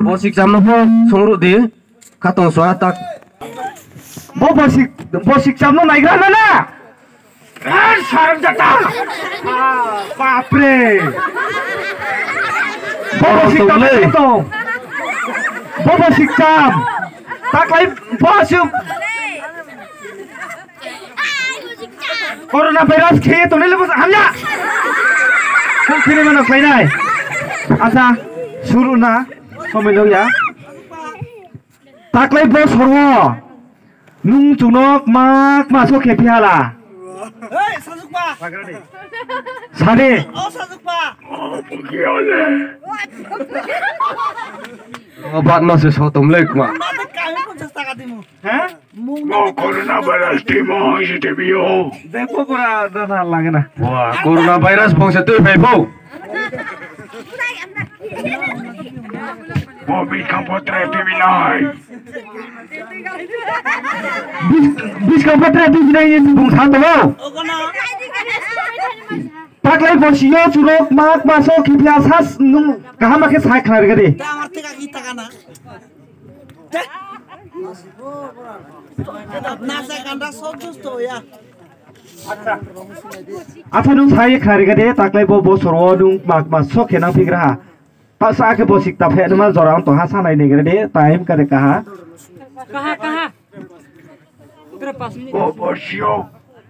bosik jam nopo songru di katong soa tak bosik jam no naigra na sarang jata bapre bosik jam tak lai bosik corona virus खेत होने ले बस हमला फिर मैंने कहीं ना अच्छा शुरू ना समझ लो यार ताकले बस हो नुंग चुनक माक मासो खेपियाला सादे obat masih so tumlek ma mau corona virus timo isi tebio देखो पूरा दादा लगे ना wah corona virus bong satu bebo mobil kampotre tv nai bis kampotre tv nai ini bong satu mau taklai bosio churok mak maso kipia sas nung kaha make sai khnar gade अच्छा नों साये खारी गदे ताकलाई बो बोसरो नों माक मासो खेना फिग्रा पासा के बोसिक ताफे नमा जरा तो हा सानाय ने गदे टाइम करे कहा तेरे पास नहीं ओ बसियो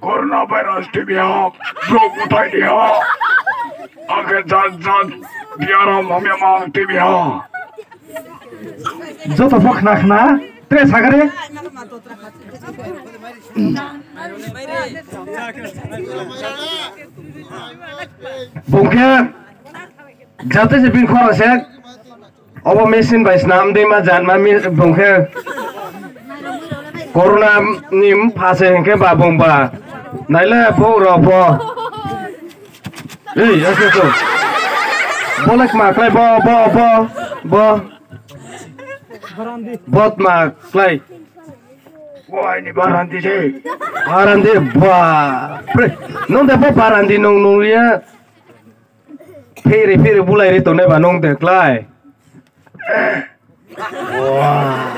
कोरोना वायरस tebio ब्लॉक उठाई दिया आगे जान बियारा मम्मी मांग tebio जो तो भख नाखना तेरे सागरे bongke jate se bin khora se obo mesin bais nam de ma jan ma mi bongke corona nim phase ke ba bongba naile bo ro bo ei ase to bolak ma klai bo bot ma klai wah ini barang sih barandi ba pre non de bo barandi nong ya Piri bulai itu nih banong deklai. Wah,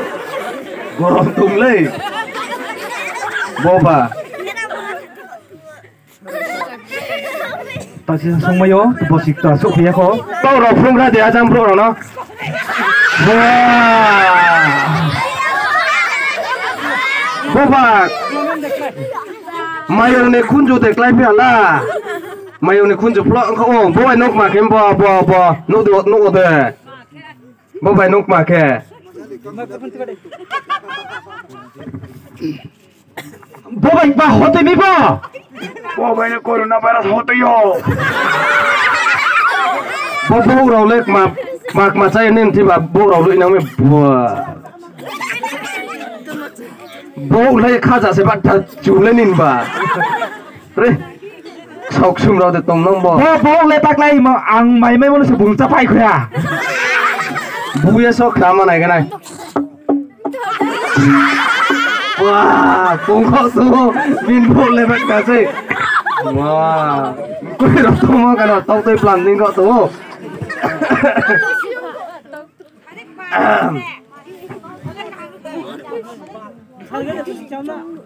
gorong tunglei. Boba. Tasi sungmayo, bosik ta sok ya ko. Tau ro phung ra dia jam pro no. Wah. Boba. Mayo ne kunju deklai pi ala. Mayo ni kunju plok ko oh boy nok ma kem bo no de boy nok ma ke boy ba hote mi ba boy ne corona virus hote yo bo ro lek ma chai nen thi ba bo ro lui nang me bo lai kha ja se ba chu le nin ba re sok sum ra de tom nong bo le tak lai ma ang mai mai mon se bung cha pai khoya buya sok khama nai ka nai wah bung kho su bin bo le ba ka se wah ko ro to ma ka na tau toi plan ning ko to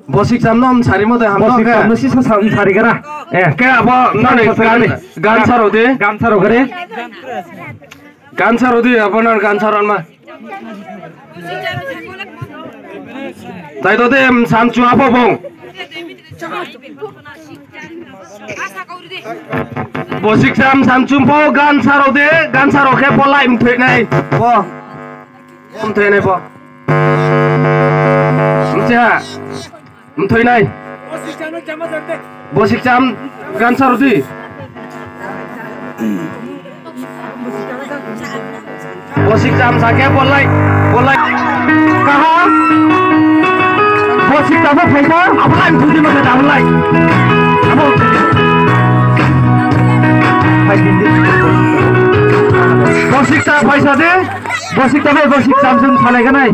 bosik jam nom sari mo de ham bosik jam no si sa sari gara ke abo na ne gan saro de gare gan saro de aponar gan saron ma tai to de sam chu apo bong bosik jam sam chu po gan saro ke polai im thoi nai po im thoi nai po Mcha, mthoi nai. Bosik jam gan sarudi. Bosik jam sake bolai. Kaha? Bosik jam phaisa? Apply mthudi ma da bolai. Abo. Bosik jam phaisa de? Bosik jam sum salai ka nai?